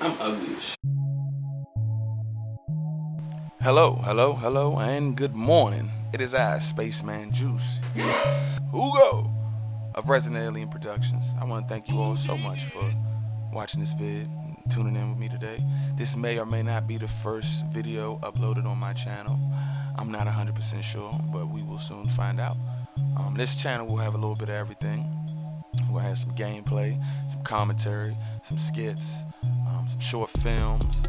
I'm ugly as shit. Hello, and good morning. It is I, Spaceman Juice. Yes, Hugo of Resident Alien Productions. I want to thank you all so much for watching this vid, and tuning in with me today. This may or may not be the first video uploaded on my channel. I'm not 100% sure, but we will soon find out. This channel will have a little bit of everything. We'll have some gameplay, some commentary, some skits, some short films,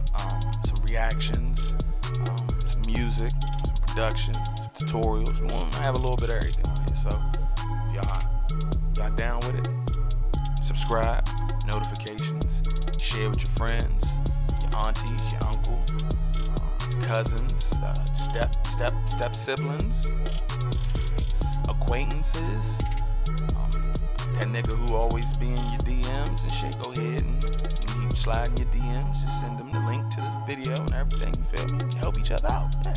some reactions, some music, some production, some tutorials. We want to have a little bit of everything on here. So if y'all down with it, subscribe, notifications, share with your friends, your aunties, your uncle, cousins, step siblings, acquaintances. That nigga who always be in your DMs and shit, go ahead and you slide in your DMs, just send them the link to the video and everything, you feel me? We help each other out. Yeah.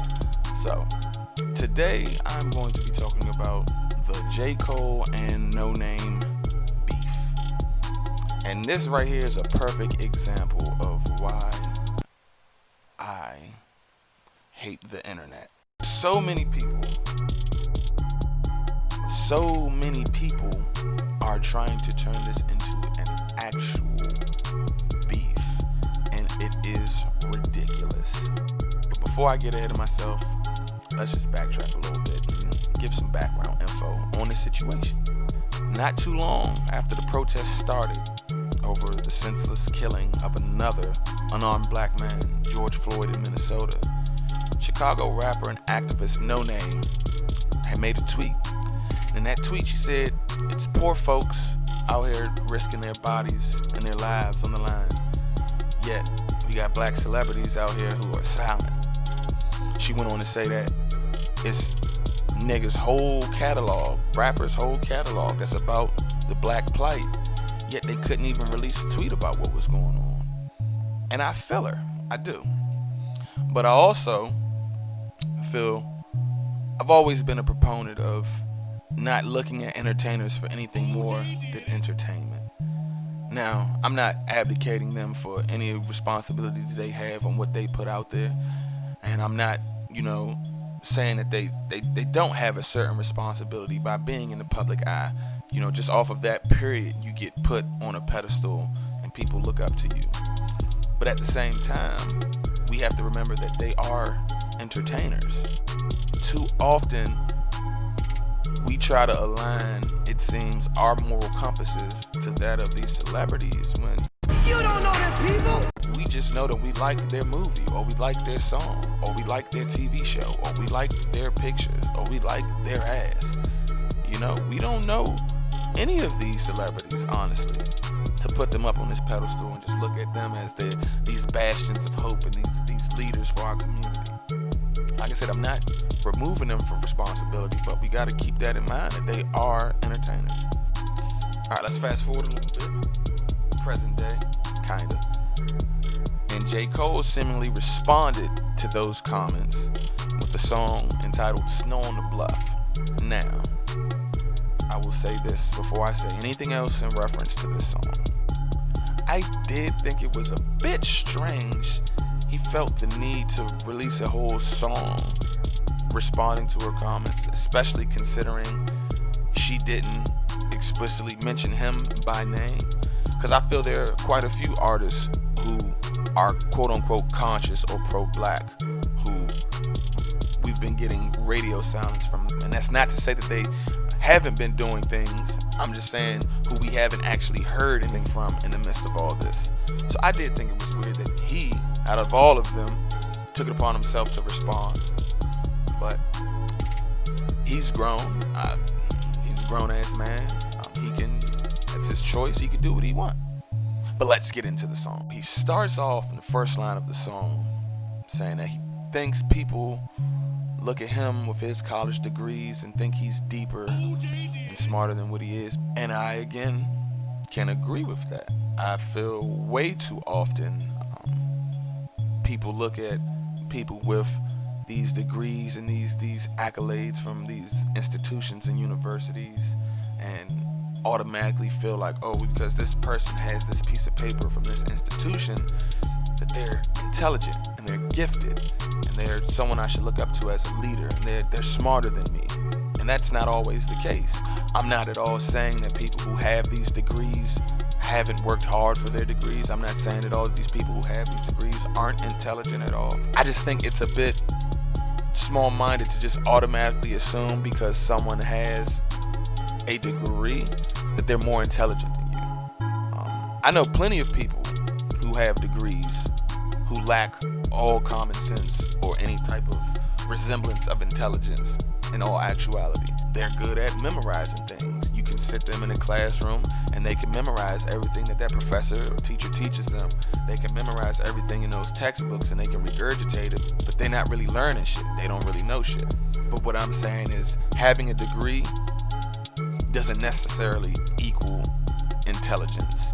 So, today I'm going to be talking about the J. Cole and Noname beef. And this right here is a perfect example of why I hate the internet. So many people are trying to turn this into an actual beef, and it is ridiculous. But before I get ahead of myself, let's just backtrack a little bit and give some background info on the situation. Not too long after the protests started over the senseless killing of another unarmed black man, George Floyd in Minnesota, Chicago rapper and activist Noname had made a tweet. In that tweet, she said, "It's poor folks out here risking their bodies and their lives on the line. Yet, we got black celebrities out here who are silent." She went on to say that it's niggas' whole catalog, rappers' whole catalog that's about the black plight. Yet they couldn't even release a tweet about what was going on. And I feel her. I do. But I also feel I've always been a proponent of not looking at entertainers for anything more than entertainment. Now, I'm not abdicating them for any responsibilities they have on what they put out there, and I'm not, saying that they don't have a certain responsibility by being in the public eye. Just off of that period, you get put on a pedestal and people look up to you. But at the same time, we have to remember that they are entertainers. Too often, we try to align, it seems, our moral compasses to that of these celebrities when you don't know them people. We just know that we like their movie, or we like their song, or we like their TV show, or we like their pictures, or we like their ass. We don't know any of these celebrities, honestly, to put them up on this pedestal and just look at them as these bastions of hope and these leaders for our community. Like I said, I'm not removing them from responsibility, but we got to keep that in mind that they are entertainers. All right, let's fast forward a little bit. Present day, kinda. And J. Cole seemingly responded to those comments with a song entitled "Snow on the Bluff." Now, I will say this before I say anything else in reference to this song. I did think it was a bit strange he felt the need to release a whole song responding to her comments, especially considering she didn't explicitly mention him by name. Because I feel there are quite a few artists who are quote-unquote conscious or pro-black who we've been getting radio silence from. And that's not to say that they haven't been doing things. I'm just saying who we haven't actually heard anything from in the midst of all this. So I did think it was weird that he, out of all of them, took it upon himself to respond. But he's grown. He's a grown-ass man. That's his choice. He can do what he wants. But let's get into the song. He starts off in the first line of the song saying that he thinks people look at him with his college degrees and think he's deeper and smarter than what he is. And I, again, can agree with that. I feel way too often people look at people with these degrees and these accolades from these institutions and universities and automatically feel like, oh, because this person has this piece of paper from this institution, that they're intelligent and they're gifted and they're someone I should look up to as a leader, and they're smarter than me. And that's not always the case. I'm not at all saying that people who have these degrees haven't worked hard for their degrees. I'm not saying that all of these people who have these degrees aren't intelligent at all. I just think it's a bit small-minded to just automatically assume because someone has a degree that they're more intelligent than you. I know plenty of people who have degrees who lack all common sense or any type of resemblance of intelligence in all actuality. They're good at memorizing things. You can sit them in a classroom and they can memorize everything that professor or teacher teaches them. They can memorize everything in those textbooks and they can regurgitate it, but they're not really learning shit. They don't really know shit. But what I'm saying is having a degree doesn't necessarily equal intelligence.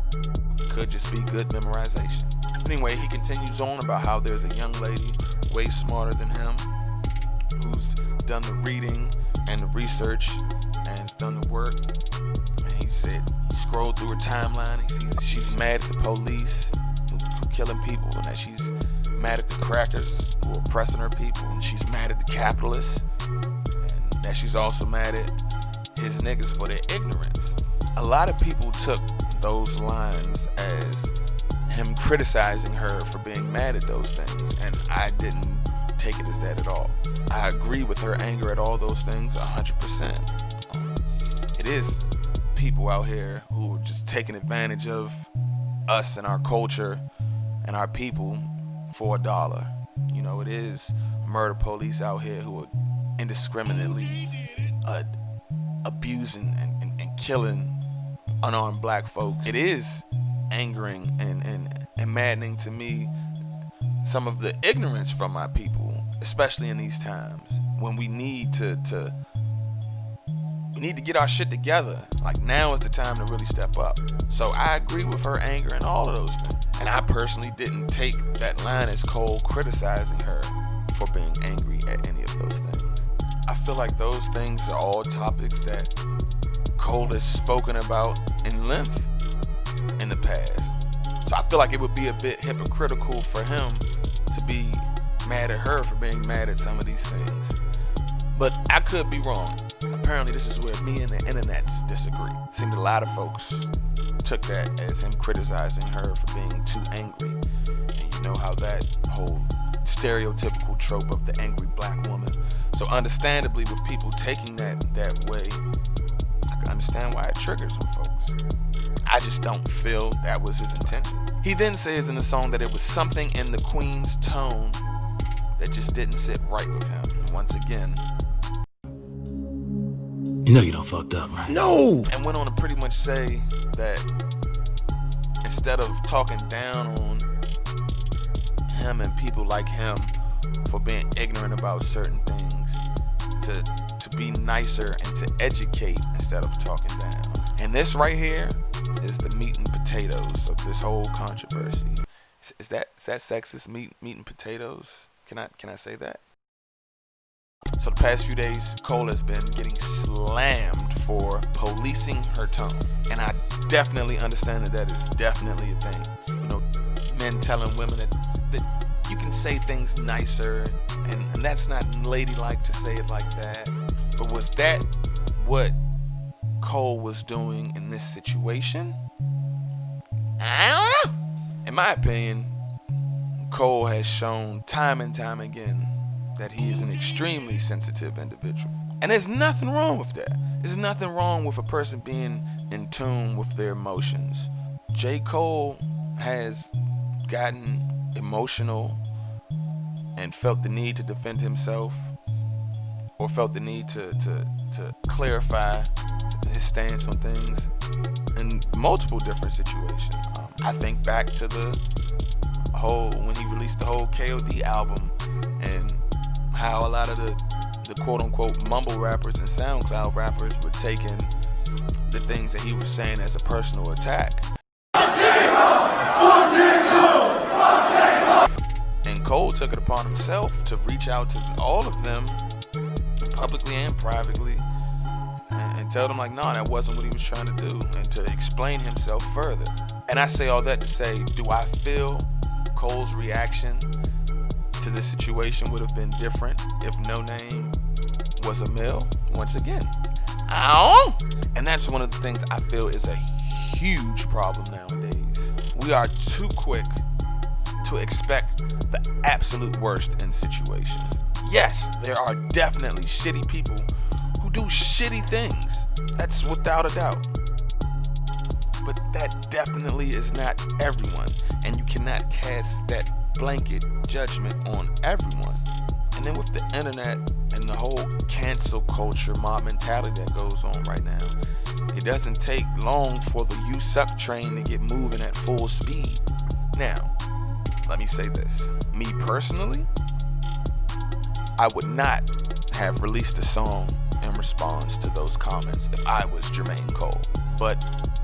It could just be good memorization. Anyway, he continues on about how there's a young lady way smarter than him who's done the reading and the research and has done the work. And he said he scrolled through her timeline. He sees she's mad at the police who killing people, and that she's mad at the crackers who are oppressing her people, and she's mad at the capitalists, and that she's also mad at his niggas for their ignorance. A lot of people took those lines as him criticizing her for being mad at those things, and I didn't take it as that at all. I agree with her anger at all those things 100%. It is people out here who are just taking advantage of us and our culture and our people for $1. You know, it is murder police out here who are indiscriminately abusing and killing unarmed black folks. It is angering and maddening to me some of the ignorance from my people, especially in these times when we need to get our shit together. Like, now is the time to really step up. So I agree with her anger and all of those things. And I personally didn't take that line as Cole criticizing her for being angry at any of those things. I feel like those things are all topics that Cole has spoken about in length in the past. So I feel like it would be a bit hypocritical for him to be mad at her for being mad at some of these things. But I could be wrong. Apparently this is where me and the internets disagree. Seemed a lot of folks took that as him criticizing her for being too angry. And you know how that whole stereotypical trope of the angry black woman. So understandably, with people taking that way, I can understand why it triggers some folks. I just don't feel that was his intention. He then says in the song that it was something in the Queen's tone that just didn't sit right with him. And once again, you know you done fucked up, right? No! And went on to pretty much say that instead of talking down on him and people like him for being ignorant about certain things, to be nicer and to educate instead of talking down. And this right here is the meat and potatoes of this whole controversy. Is that sexist, meat and potatoes? Can I say that? So the past few days, Cole has been getting slammed for policing her tongue. And I definitely understand that is definitely a thing. You know, men telling women that you can say things nicer, and that's not ladylike to say it like that. But was that what Cole was doing in this situation? I don't know. In my opinion, Cole has shown time and time again that he is an extremely sensitive individual. And there's nothing wrong with that. There's nothing wrong with a person being in tune with their emotions. J. Cole has gotten emotional and felt the need to defend himself, or felt the need to clarify his stance on things in multiple different situations. I think back to the whole, when he released the whole KOD album, and how a lot of the quote-unquote mumble rappers and SoundCloud rappers were taking the things that he was saying as a personal attack. And Cole took it upon himself to reach out to all of them, publicly and privately, and and tell them like, no, that wasn't what he was trying to do, and to explain himself further. And I say all that to say, do I feel Cole's reaction to this situation would have been different if Noname was a male? Once again, and that's one of the things I feel is a huge problem nowadays. We are too quick to expect the absolute worst in situations. Yes, there are definitely shitty people who do shitty things. That's without a doubt. But that definitely is not everyone, and you cannot cast that blanket judgment on everyone. And then with the internet and the whole cancel culture mob mentality that goes on right now, it doesn't take long for the you suck train to get moving at full speed. Now, let me say this. Me personally, I would not have released a song in response to those comments if I was Jermaine Cole. But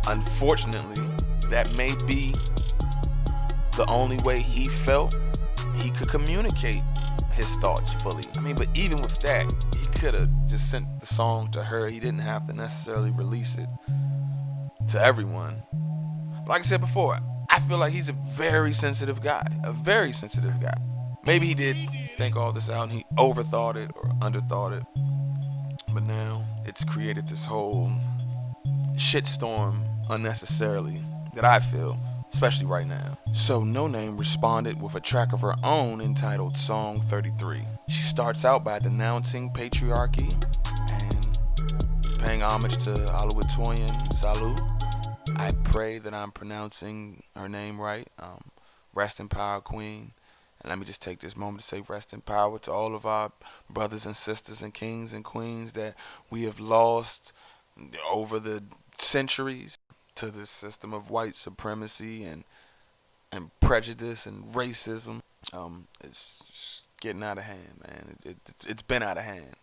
unfortunately, that may be the only way he felt he could communicate his thoughts fully. I mean, but even with that, he could have just sent the song to her. He didn't have to necessarily release it to everyone. But like I said before, I feel like he's a very sensitive guy. A very sensitive guy. Maybe he did think all this out and he overthought it or underthought it. But now it's created this whole shitstorm unnecessarily that I feel, especially right now. So Noname responded with a track of her own entitled Song 33. She starts out by denouncing patriarchy and paying homage to Oluwatoyin Salu. I pray that I'm pronouncing her name right. Rest in power, Queen. And let me just take this moment to say rest in power to all of our brothers and sisters and kings and queens that we have lost over the centuries to this system of white supremacy and prejudice and racism. It's just getting out of hand, man. It's been out of hand.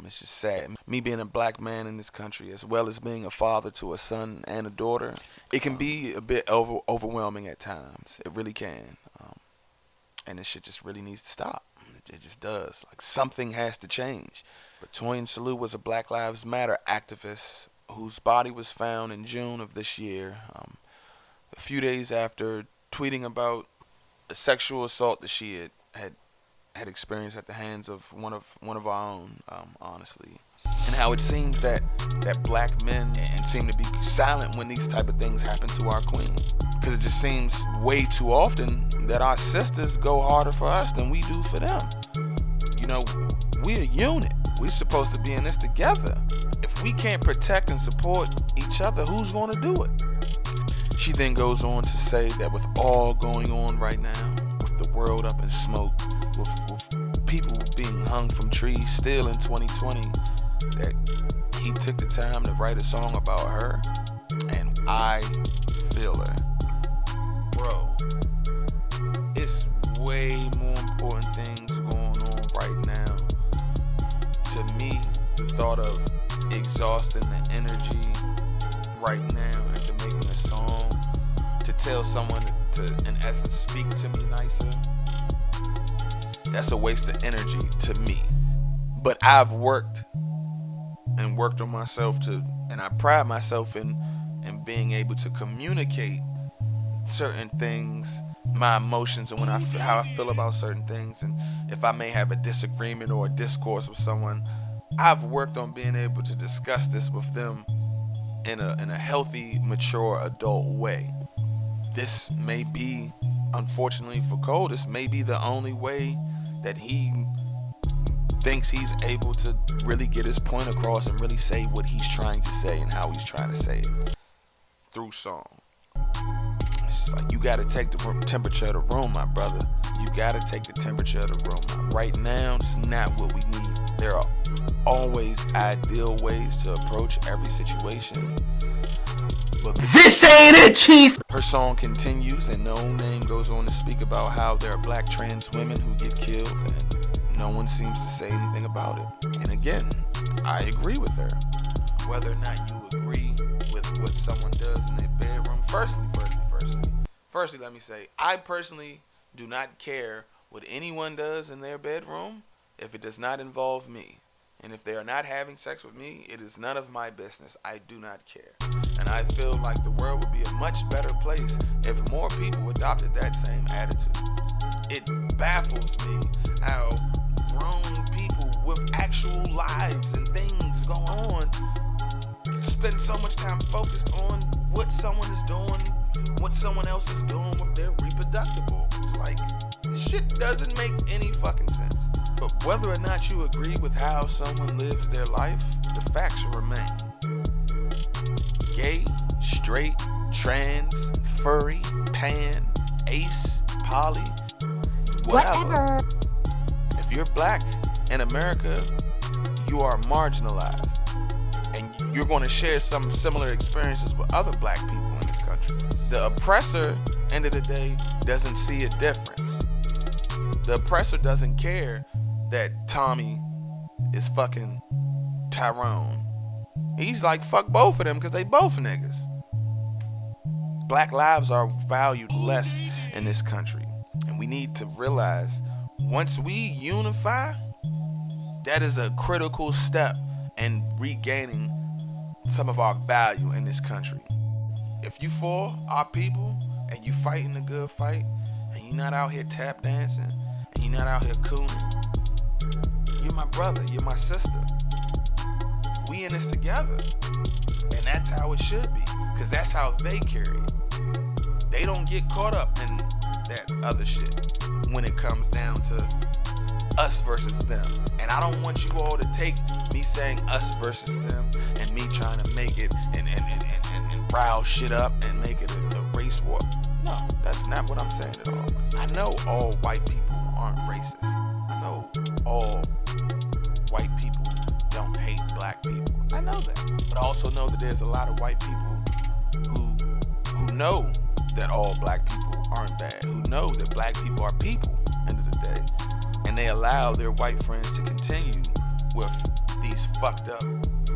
It's just sad. Me being a black man in this country, as well as being a father to a son and a daughter, it can be a bit overwhelming at times. It really can. And this shit just really needs to stop. It just does. Like, something has to change. But Toyin Salu was a Black Lives Matter activist whose body was found in June of this year, a few days after tweeting about a sexual assault that she had experienced at the hands of one of our own, honestly. And how it seems that black men seem to be silent when these type of things happen to our queen. Because it just seems way too often that our sisters go harder for us than we do for them. You know, we're a unit. We're supposed to be in this together. If we can't protect and support each other, who's going to do it? She then goes on to say that with all going on right now, with the world up in smoke, with people being hung from trees still in 2020, that he took the time to write a song about her, and I feel her. Bro, it's way more important things going on right now. To me, the thought of exhausting the energy right now into making a song to tell someone to in essence speak to me nicer, that's a waste of energy to me. But I've worked on myself and I pride myself in being able to communicate certain things, my emotions, and how I feel about certain things. And if I may have a disagreement or a discourse with someone, I've worked on being able to discuss this with them in a healthy, mature, adult way. This may be, unfortunately for Cole, this may be the only way that he thinks he's able to really get his point across and really say what he's trying to say and how he's trying to say it through song. It's like, you gotta take the temperature of the room, my brother. You gotta take the temperature of the room. Right now, it's not what we need. There are always ideal ways to approach every situation. But This ain't it, Chief! Her song continues, and Noname goes on to speak about how there are black trans women who get killed, and no one seems to say anything about it. And again, I agree with her. Whether or not you agree with what someone does in their bedroom, firstly, let me say, I personally do not care what anyone does in their bedroom if it does not involve me. And if they are not having sex with me, it is none of my business. I do not care. And I feel like the world would be a much better place if more people adopted that same attitude. It baffles me how grown people with actual lives and things going on spend so much time focused on what someone is doing, what someone else is doing with their reproductive organs. Like, this shit doesn't make any fucking sense. But whether or not you agree with how someone lives their life, the facts remain. Gay, straight, trans, furry, pan, ace, poly, whatever. If you're black in America, you are marginalized. And you're going to share some similar experiences with other black people in this country. The oppressor, end of the day, doesn't see a difference. The oppressor doesn't care that Tommy is fucking Tyrone. He's like, fuck both of them because they both niggas. Black lives are valued less in this country. And we need to realize, once we unify, that is a critical step in regaining some of our value in this country. If you for our people and you fighting a good fight and you're not out here tap dancing and you're not out here cooning, you're my brother, you're my sister. We in this together. And that's how it should be, because that's how they carry it. They don't get caught up in that other shit when it comes down to us versus them. And I don't want you all to take me saying us versus them and me trying to make it and rile shit up and make it a race war. No, that's not what I'm saying at all. I know all white people aren't racist. I know all white people don't hate black people. I know that. But I also know that there's a lot of white people who know that all black people aren't bad, who know that black people are people, end of the day. And they allow their white friends to continue with these fucked up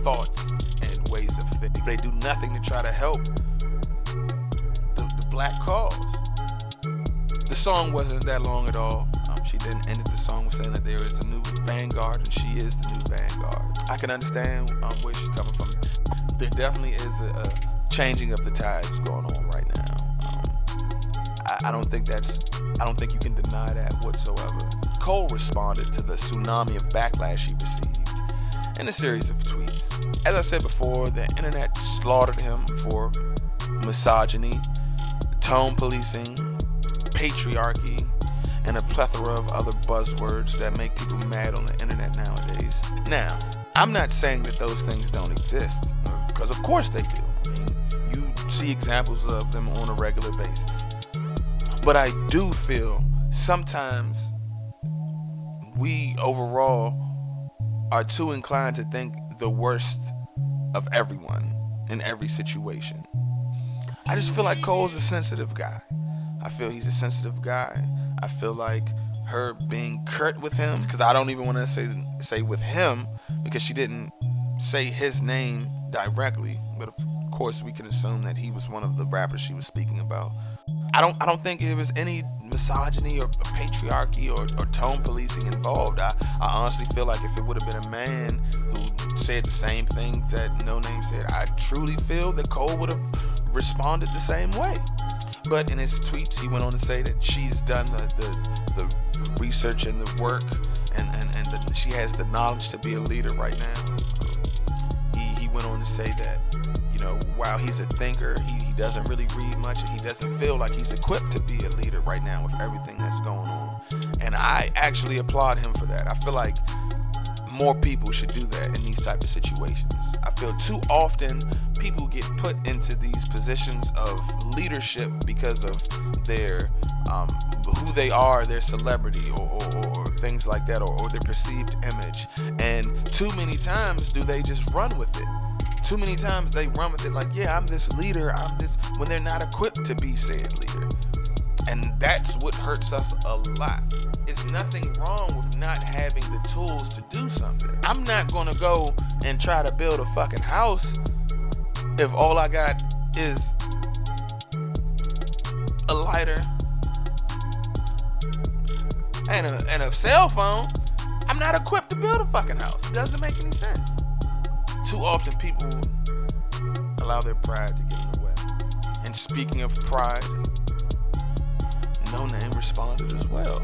thoughts and ways of thinking. They do nothing to try to help the black cause. The song wasn't that long at all. She didn't end the song with saying that there is a new vanguard and she is the new vanguard. I can understand where she's coming from. There definitely is a changing of the tides going on right now. I don't think you can deny that whatsoever. Cole responded to the tsunami of backlash he received in a series of tweets. As I said before, the internet slaughtered him for misogyny, tone policing, patriarchy, and a plethora of other buzzwords that make people mad on the internet nowadays. Now, I'm not saying that those things don't exist, because of course they do. I mean, you see examples of them on a regular basis. But I do feel sometimes we overall are too inclined to think the worst of everyone in every situation. I just feel like Cole's a sensitive guy. I feel he's a sensitive guy. I feel like her being curt with him, because I don't even want to say with him, because she didn't say his name directly, but of course we can assume that he was one of the rappers she was speaking about. I don't think there was any misogyny or patriarchy or tone policing involved. I honestly feel like if it would have been a man who said the same things that Noname said, I truly feel that Cole would have responded the same way. But in his tweets, he went on to say that she's done the research and the work, and she has the knowledge to be a leader right now. He went on to say that, while he's a thinker, he doesn't really read much, and he doesn't feel like he's equipped to be a leader right now with everything that's going on. And I actually applaud him for that. I feel like more people should do that in these type of situations. I feel too often people get put into these positions of leadership because of their who they are, their celebrity, or things like that, or their perceived image. And too many times do they just run with it. Too many times they run with it like, yeah, I'm this leader, I'm this, when they're not equipped to be said leader. And that's what hurts us a lot. It's nothing wrong with not having the tools to do something. I'm not gonna go and try to build a fucking house if all I got is a lighter and a cell phone. I'm not equipped to build a fucking house. It doesn't make any sense. Too often people allow their pride to get in the way. And speaking of pride, Noname responded as well.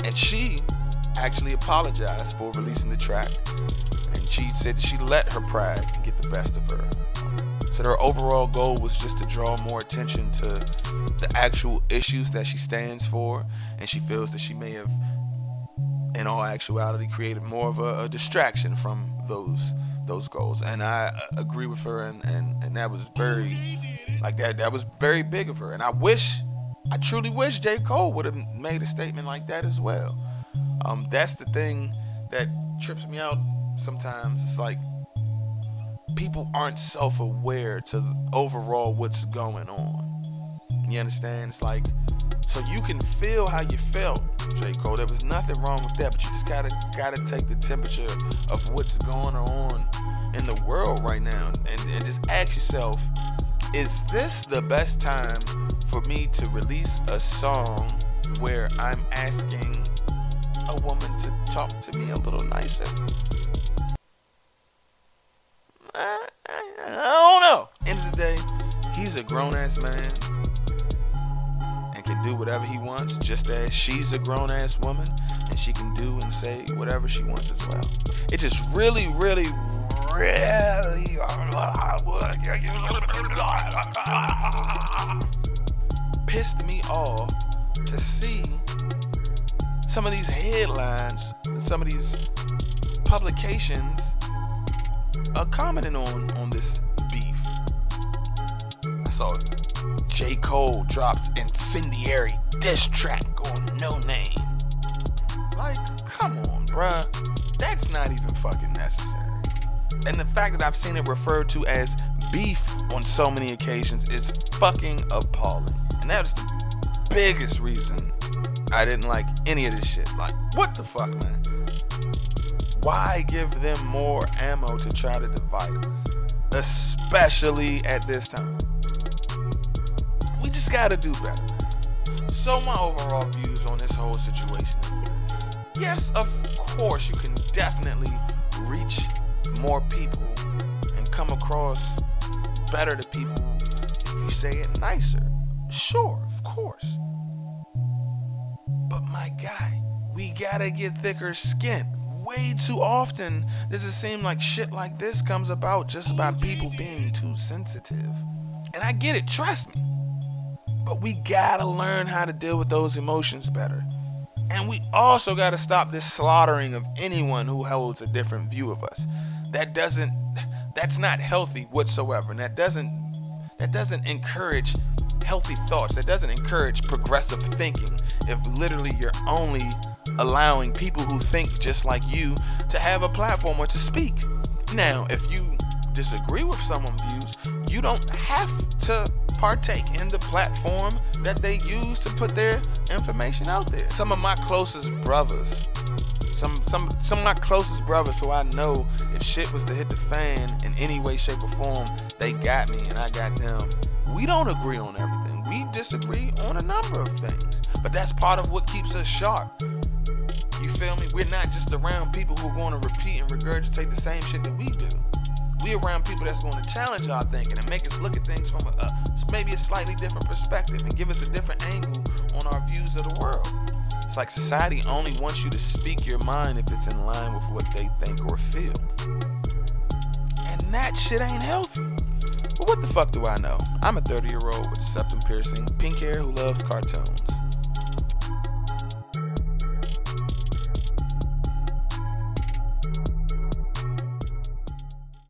And she actually apologized for releasing the track. And she said that she let her pride get the best of her. So her overall goal was just to draw more attention to the actual issues that she stands for. And she feels that she may have, in all actuality, created more of a distraction from those goals. And I agree with her, and that was very, like, that was very big of her. And I truly wish J. Cole would have made a statement like that as well. That's the thing that trips me out sometimes. It's like people aren't self-aware to overall what's going on. You understand? It's like, so you can feel how you felt, J. Cole. There was nothing wrong with that, but you just gotta take the temperature of what's going on in the world right now, and just ask yourself, is this the best time for me to release a song where I'm asking a woman to talk to me a little nicer? I don't know. End of the day, he's a grown-ass man and can do whatever he wants, just as she's a grown-ass woman and she can do and say whatever she wants as well. It just really pissed me off to see some of these headlines, some of these publications commenting on this beef. I saw J. Cole drops incendiary diss track on Noname. Like, come on, bruh. That's not even fucking necessary. And the fact that I've seen it referred to as beef on so many occasions is fucking appalling. And that is the biggest reason I didn't like any of this shit. Like, what the fuck, man? Why give them more ammo to try to divide us? Especially at this time. We just gotta do better. So my overall views on this whole situation is this. Yes, of course, you can definitely reach more people and come across better to people if you say it nicer. Sure, of course. But my guy, we gotta get thicker skin. Way too often does it seem like shit like this comes about just by people being too sensitive. And I get it, trust me. But we gotta learn how to deal with those emotions better. And we also gotta stop this slaughtering of anyone who holds a different view of us. That's not healthy whatsoever. And that doesn't encourage healthy thoughts. That doesn't encourage progressive thinking if literally you're only allowing people who think just like you to have a platform or to speak. Now, if you disagree with someone's views, you don't have to partake in the platform that they use to put their information out there. Some of my closest brothers, some of my closest brothers who I know if shit was to hit the fan in any way, shape, or form, they got me and I got them. We don't agree on everything. We disagree on a number of things. But that's part of what keeps us sharp. You feel me? We're not just around people who are going to repeat and regurgitate the same shit that we do. We're around people that's going to challenge our thinking and make us look at things from maybe a slightly different perspective and give us a different angle on our views of the world. It's like society only wants you to speak your mind if it's in line with what they think or feel. And that shit ain't healthy. But what the fuck do I know? I'm a 30-year-old with a septum piercing, pink hair who loves cartoons.